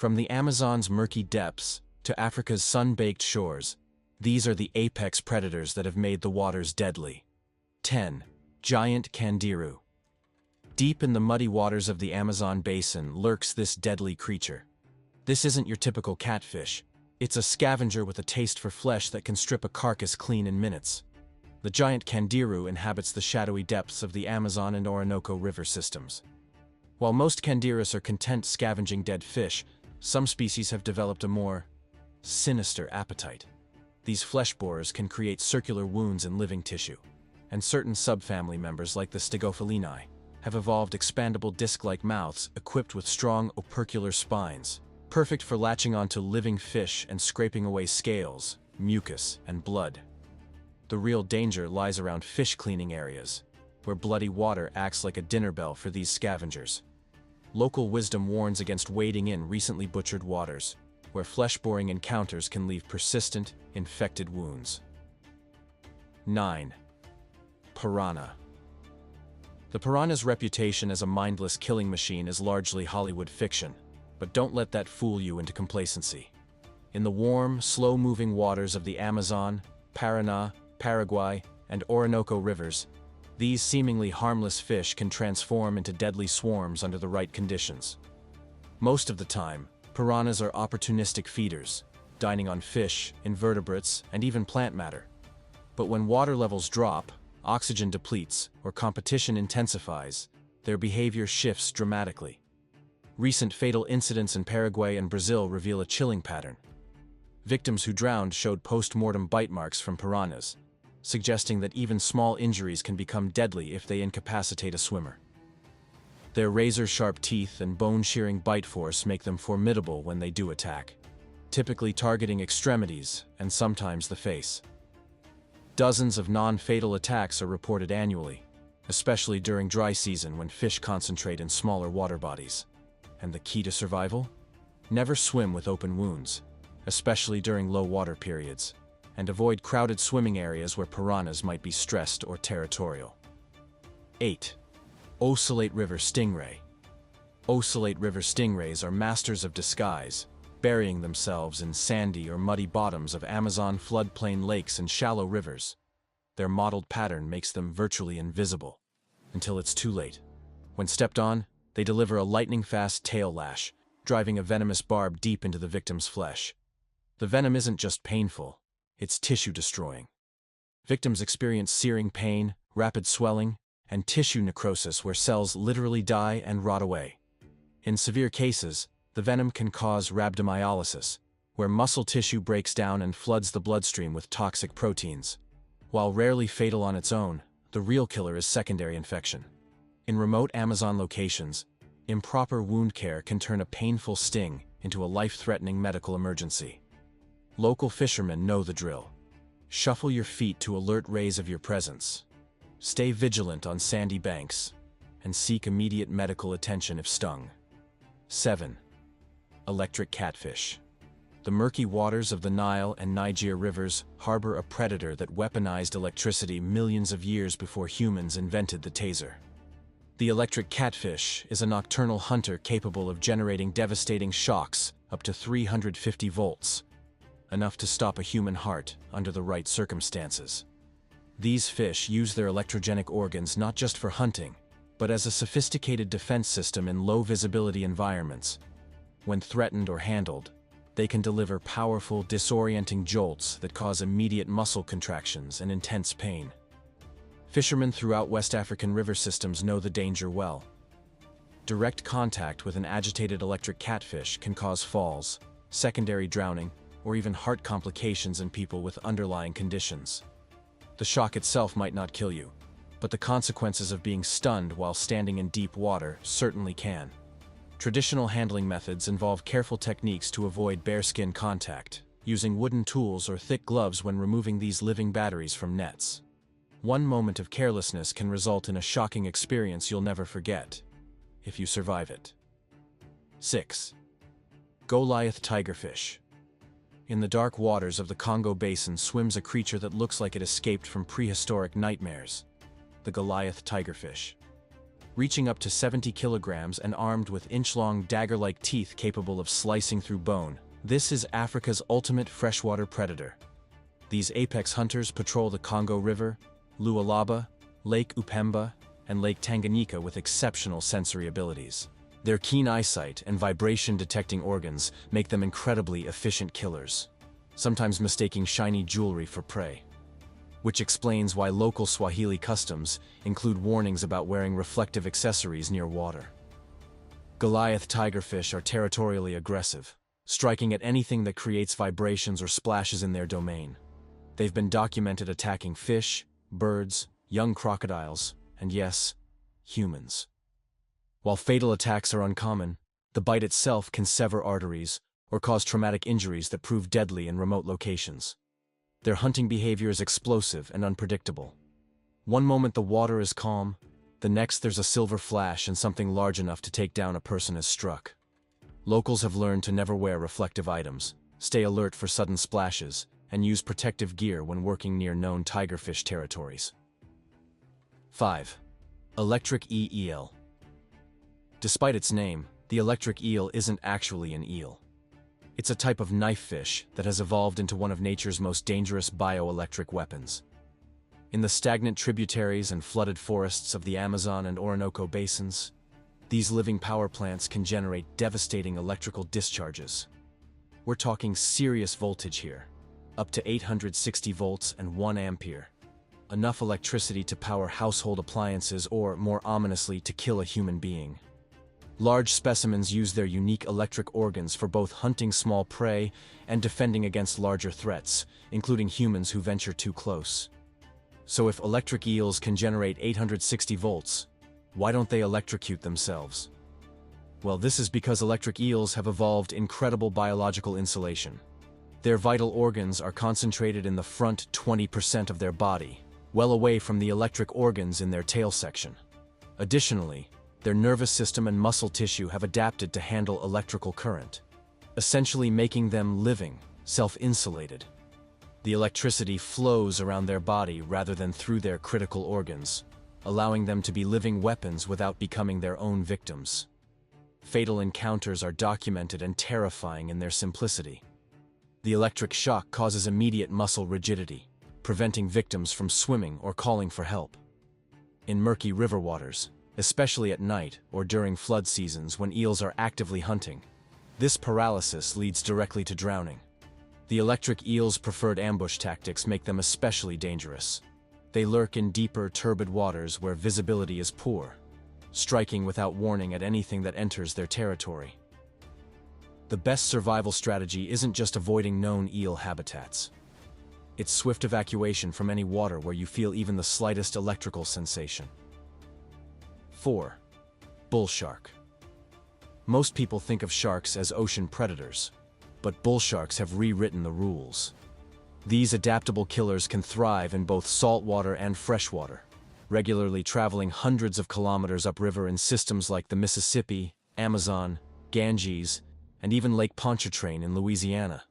From the Amazon's murky depths to Africa's sun-baked shores, these are the apex predators that have made the waters deadly. 10. Giant Candiru. Deep in the muddy waters of the Amazon basin lurks this deadly creature. This isn't your typical catfish. It's a scavenger with a taste for flesh that can strip a carcass clean in minutes. The giant Candiru inhabits the shadowy depths of the Amazon and Orinoco river systems. While most Candirus are content scavenging dead fish, some species have developed a more sinister appetite. These flesh borers can create circular wounds in living tissue, and certain subfamily members like the Stygophyllinae have evolved expandable disc-like mouths equipped with strong opercular spines, perfect for latching onto living fish and scraping away scales, mucus, and blood. The real danger lies around fish cleaning areas, where bloody water acts like a dinner bell for these scavengers. Local wisdom warns against wading in recently butchered waters, where flesh-boring encounters can leave persistent, infected wounds. 9. Piranha. The piranha's reputation as a mindless killing machine is largely Hollywood fiction, but don't let that fool you into complacency. In the warm, slow-moving waters of the Amazon, Paraná, Paraguay, and Orinoco rivers, these seemingly harmless fish can transform into deadly swarms under the right conditions. Most of the time, piranhas are opportunistic feeders, dining on fish, invertebrates, and even plant matter. But when water levels drop, oxygen depletes, or competition intensifies, their behavior shifts dramatically. Recent fatal incidents in Paraguay and Brazil reveal a chilling pattern. Victims who drowned showed post-mortem bite marks from piranhas, suggesting that even small injuries can become deadly if they incapacitate a swimmer. Their razor-sharp teeth and bone-shearing bite force make them formidable when they do attack, typically targeting extremities and sometimes the face. Dozens of non-fatal attacks are reported annually, especially during dry season when fish concentrate in smaller water bodies. And the key to survival? Never swim with open wounds, especially during low water periods, and avoid crowded swimming areas where piranhas might be stressed or territorial. 8. Ocellate River Stingray. Ocellate river stingrays are masters of disguise, burying themselves in sandy or muddy bottoms of Amazon floodplain lakes and shallow rivers. Their mottled pattern makes them virtually invisible, until it's too late. When stepped on, they deliver a lightning-fast tail lash, driving a venomous barb deep into the victim's flesh. The venom isn't just painful, it's tissue-destroying. Victims experience searing pain, rapid swelling, and tissue necrosis where cells literally die and rot away. In severe cases, the venom can cause rhabdomyolysis, where muscle tissue breaks down and floods the bloodstream with toxic proteins. While rarely fatal on its own, the real killer is secondary infection. In remote Amazon locations, improper wound care can turn a painful sting into a life-threatening medical emergency. Local fishermen know the drill. Shuffle your feet to alert rays of your presence. Stay vigilant on sandy banks, and seek immediate medical attention if stung. 7. Electric Catfish. The murky waters of the Nile and Niger rivers harbor a predator that weaponized electricity millions of years before humans invented the taser. The electric catfish is a nocturnal hunter capable of generating devastating shocks up to 350 volts, enough to stop a human heart under the right circumstances. These fish use their electrogenic organs not just for hunting, but as a sophisticated defense system in low-visibility environments. When threatened or handled, they can deliver powerful, disorienting jolts that cause immediate muscle contractions and intense pain. Fishermen throughout West African river systems know the danger well. Direct contact with an agitated electric catfish can cause falls, secondary drowning, or even heart complications in people with underlying conditions. The shock itself might not kill you, but the consequences of being stunned while standing in deep water certainly can. Traditional handling methods involve careful techniques to avoid bare-skin contact, using wooden tools or thick gloves when removing these living batteries from nets. One moment of carelessness can result in a shocking experience you'll never forget, if you survive it. 6. Goliath Tigerfish. In the dark waters of the Congo Basin swims a creature that looks like it escaped from prehistoric nightmares, the Goliath tigerfish. reaching up to 70 kilograms and armed with inch-long dagger-like teeth capable of slicing through bone. This is Africa's ultimate freshwater predator. These apex hunters patrol the Congo River, Lualaba, Lake Upemba, and Lake Tanganyika with exceptional sensory abilities. Their keen eyesight and vibration-detecting organs make them incredibly efficient killers, sometimes mistaking shiny jewelry for prey. Which explains why local Swahili customs include warnings about wearing reflective accessories near water. Goliath tigerfish are territorially aggressive, striking at anything that creates vibrations or splashes in their domain. They've been documented attacking fish, birds, young crocodiles, and yes, humans. While fatal attacks are uncommon, the bite itself can sever arteries or cause traumatic injuries that prove deadly in remote locations. Their hunting behavior is explosive and unpredictable. One moment the water is calm, the next there's a silver flash and something large enough to take down a person is struck. Locals have learned to never wear reflective items, stay alert for sudden splashes, and use protective gear when working near known tigerfish territories. 5. Electric Eel. Despite its name, the electric eel isn't actually an eel. It's a type of knife fish that has evolved into one of nature's most dangerous bioelectric weapons. In the stagnant tributaries and flooded forests of the Amazon and Orinoco basins, these living power plants can generate devastating electrical discharges. We're talking serious voltage here, up to 860 volts and 1 ampere. Enough electricity to power household appliances or, more ominously, to kill a human being. Large specimens use their unique electric organs for both hunting small prey and defending against larger threats, including humans who venture too close. So if electric eels can generate 860 volts, why don't they electrocute themselves? Well, this is because electric eels have evolved incredible biological insulation. Their vital organs are concentrated in the front 20% of their body, well away from the electric organs in their tail section. Additionally, their nervous system and muscle tissue have adapted to handle electrical current, essentially making them living, self-insulated. The electricity flows around their body rather than through their critical organs, allowing them to be living weapons without becoming their own victims. Fatal encounters are documented and terrifying in their simplicity. The electric shock causes immediate muscle rigidity, preventing victims from swimming or calling for help. In murky river waters, especially at night or during flood seasons when eels are actively hunting, this paralysis leads directly to drowning. The electric eel's preferred ambush tactics make them especially dangerous. They lurk in deeper, turbid waters where visibility is poor, striking without warning at anything that enters their territory. The best survival strategy isn't just avoiding known eel habitats. It's swift evacuation from any water where you feel even the slightest electrical sensation. 4. Bull shark. Most people think of sharks as ocean predators, but bull sharks have rewritten the rules. These adaptable killers can thrive in both saltwater and freshwater, regularly traveling hundreds of kilometers upriver in systems like the Mississippi, Amazon, Ganges, and even Lake Pontchartrain in Louisiana.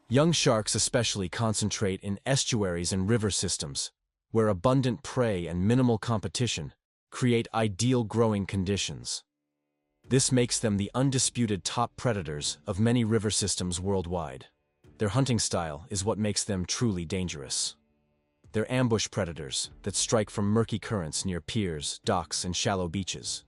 Young sharks especially concentrate in estuaries and river systems, where abundant prey and minimal competition create ideal growing conditions. This makes them the undisputed top predators of many river systems worldwide. Their hunting style is what makes them truly dangerous. They're ambush predators that strike from murky currents near piers, docks, and shallow beaches.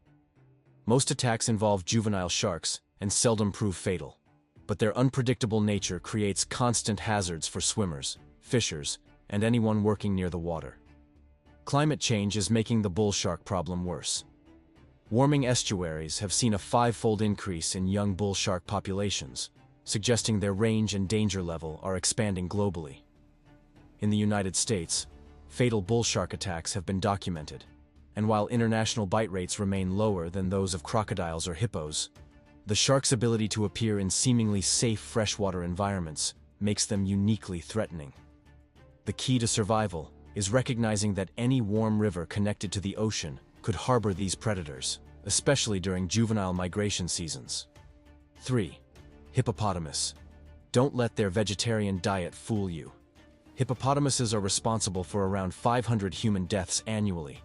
Most attacks involve juvenile sharks and seldom prove fatal, but their unpredictable nature creates constant hazards for swimmers, fishers, and anyone working near the water. Climate change is making the bull shark problem worse. Warming estuaries have seen a 5-fold increase in young bull shark populations, suggesting their range and danger level are expanding globally. In the United States, fatal bull shark attacks have been documented, and while international bite rates remain lower than those of crocodiles or hippos, the shark's ability to appear in seemingly safe freshwater environments makes them uniquely threatening. The key to survival is recognizing that any warm river connected to the ocean could harbor these predators, especially during juvenile migration seasons. 3. Hippopotamus. Don't let their vegetarian diet fool you. Hippopotamuses are responsible for around 500 human deaths annually,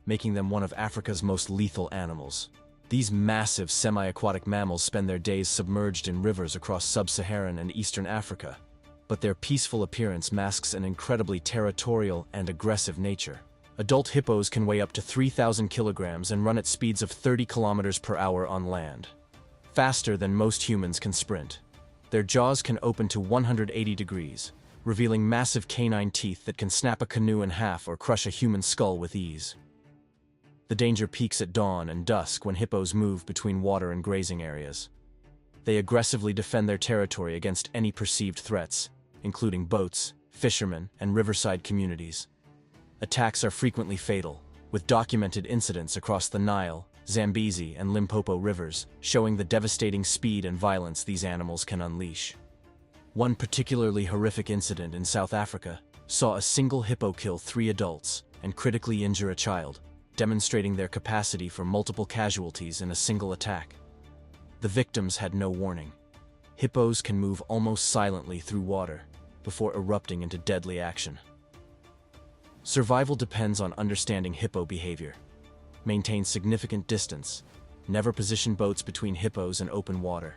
making them one of Africa's most lethal animals. These massive semi-aquatic mammals spend their days submerged in rivers across sub-Saharan and eastern Africa, but their peaceful appearance masks an incredibly territorial and aggressive nature. Adult hippos can weigh up to 3,000 kilograms and run at speeds of 30 kilometers per hour on land, faster than most humans can sprint. Their jaws can open to 180 degrees, revealing massive canine teeth that can snap a canoe in half or crush a human skull with ease. The danger peaks at dawn and dusk when hippos move between water and grazing areas. They aggressively defend their territory against any perceived threats, including boats, fishermen, and riverside communities. Attacks are frequently fatal, with documented incidents across the Nile, Zambezi, and Limpopo rivers, showing the devastating speed and violence these animals can unleash. One particularly horrific incident in South Africa saw a single hippo kill 3 adults and critically injure a child, demonstrating their capacity for multiple casualties in a single attack. The victims had no warning. Hippos can move almost silently through water before erupting into deadly action. Survival depends on understanding hippo behavior. Maintain significant distance, never position boats between hippos and open water,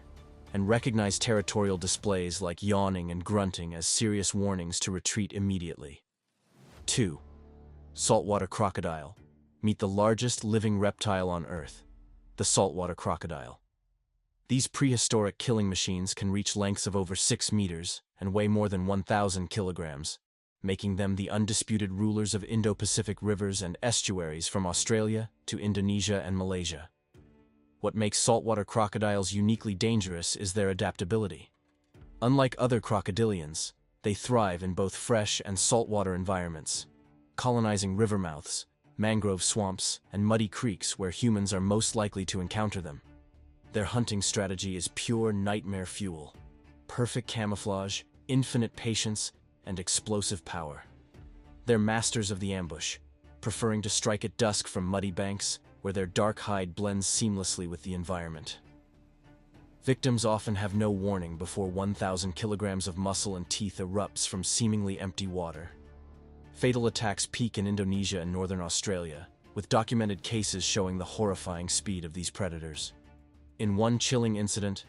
and recognize territorial displays like yawning and grunting as serious warnings to retreat immediately. 2. Saltwater crocodile. Meet the largest living reptile on Earth, the saltwater crocodile. These prehistoric killing machines can reach lengths of over 6 meters and weigh more than 1,000 kilograms, making them the undisputed rulers of Indo-Pacific rivers and estuaries from Australia to Indonesia and Malaysia. What makes saltwater crocodiles uniquely dangerous is their adaptability. Unlike other crocodilians, they thrive in both fresh and saltwater environments, colonizing river mouths, mangrove swamps, and muddy creeks where humans are most likely to encounter them. Their hunting strategy is pure nightmare fuel. Perfect camouflage, infinite patience, and explosive power. They're masters of the ambush, preferring to strike at dusk from muddy banks where their dark hide blends seamlessly with the environment. Victims often have no warning before 1,000 kilograms of muscle and teeth erupts from seemingly empty water. Fatal attacks peak in Indonesia and northern Australia, with documented cases showing the horrifying speed of these predators. In one chilling incident,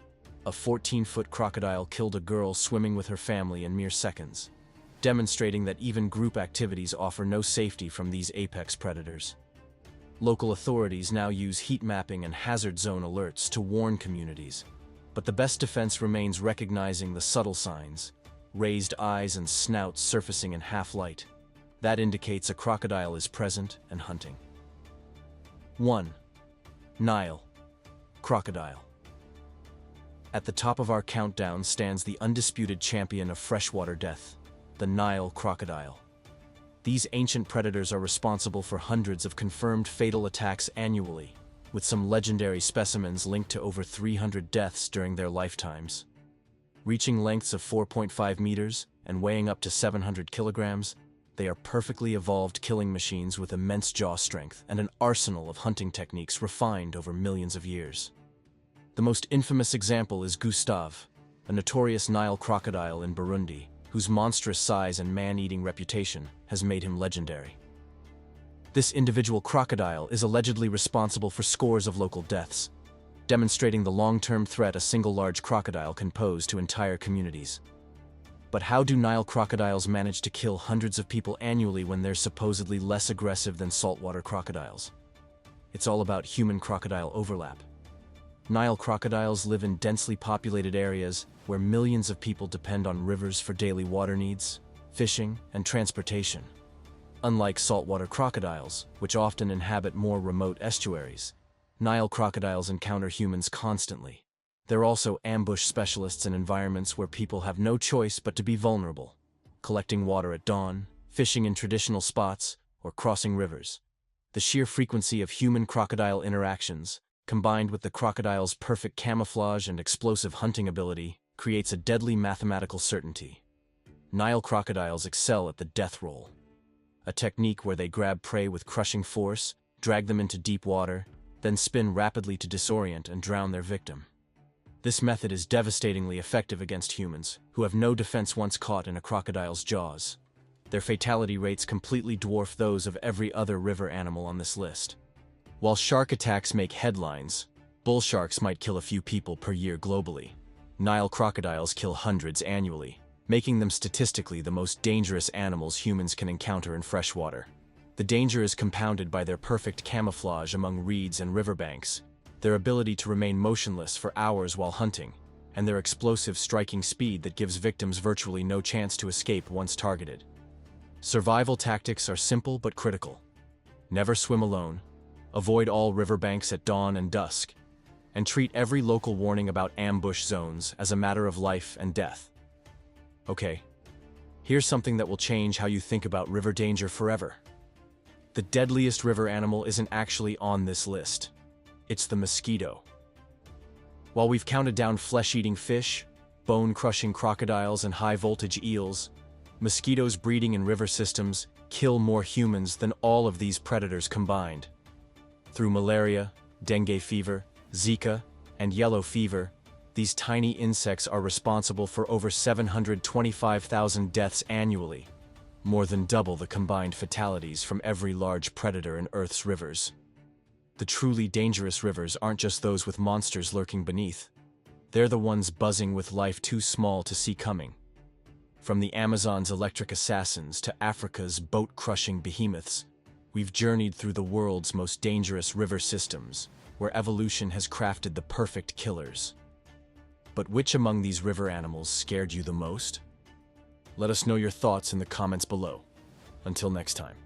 a 14-foot crocodile killed a girl swimming with her family in mere seconds, demonstrating that even group activities offer no safety from these apex predators. Local authorities now use heat mapping and hazard zone alerts to warn communities, but the best defense remains recognizing the subtle signs, raised eyes and snouts surfacing in half-light. That indicates a crocodile is present and hunting. 1. Nile crocodile. At the top of our countdown stands the undisputed champion of freshwater death, the Nile crocodile. These ancient predators are responsible for hundreds of confirmed fatal attacks annually, with some legendary specimens linked to over 300 deaths during their lifetimes. Reaching lengths of 4.5 meters and weighing up to 700 kilograms, they are perfectly evolved killing machines with immense jaw strength and an arsenal of hunting techniques refined over millions of years. The most infamous example is Gustave, a notorious Nile crocodile in Burundi, whose monstrous size and man-eating reputation has made him legendary. This individual crocodile is allegedly responsible for scores of local deaths, demonstrating the long-term threat a single large crocodile can pose to entire communities. But how do Nile crocodiles manage to kill hundreds of people annually when they're supposedly less aggressive than saltwater crocodiles? It's all about human-crocodile overlap. Nile crocodiles live in densely populated areas where millions of people depend on rivers for daily water needs, fishing, and transportation. Unlike saltwater crocodiles, which often inhabit more remote estuaries, Nile crocodiles encounter humans constantly. They're also ambush specialists in environments where people have no choice but to be vulnerable, collecting water at dawn, fishing in traditional spots, or crossing rivers. The sheer frequency of human-crocodile interactions, combined with the crocodile's perfect camouflage and explosive hunting ability, creates a deadly mathematical certainty. Nile crocodiles excel at the death roll, a technique where they grab prey with crushing force, drag them into deep water, then spin rapidly to disorient and drown their victim. This method is devastatingly effective against humans, who have no defense once caught in a crocodile's jaws. Their fatality rates completely dwarf those of every other river animal on this list. While shark attacks make headlines, bull sharks might kill a few people per year globally. Nile crocodiles kill hundreds annually, making them statistically the most dangerous animals humans can encounter in freshwater. The danger is compounded by their perfect camouflage among reeds and riverbanks, their ability to remain motionless for hours while hunting, and their explosive striking speed that gives victims virtually no chance to escape once targeted. Survival tactics are simple but critical. Never swim alone, avoid all riverbanks at dawn and dusk, and treat every local warning about ambush zones as a matter of life and death. Okay, here's something that will change how you think about river danger forever. The deadliest river animal isn't actually on this list. It's the mosquito. While we've counted down flesh-eating fish, bone-crushing crocodiles, and high-voltage eels, mosquitoes breeding in river systems kill more humans than all of these predators combined. Through malaria, dengue fever, Zika, and yellow fever, these tiny insects are responsible for over 725,000 deaths annually, more than double the combined fatalities from every large predator in Earth's rivers. The truly dangerous rivers aren't just those with monsters lurking beneath. They're the ones buzzing with life too small to see coming. From the Amazon's electric assassins to Africa's boat-crushing behemoths, we've journeyed through the world's most dangerous river systems, where evolution has crafted the perfect killers. But which among these river animals scared you the most? Let us know your thoughts in the comments below. Until next time.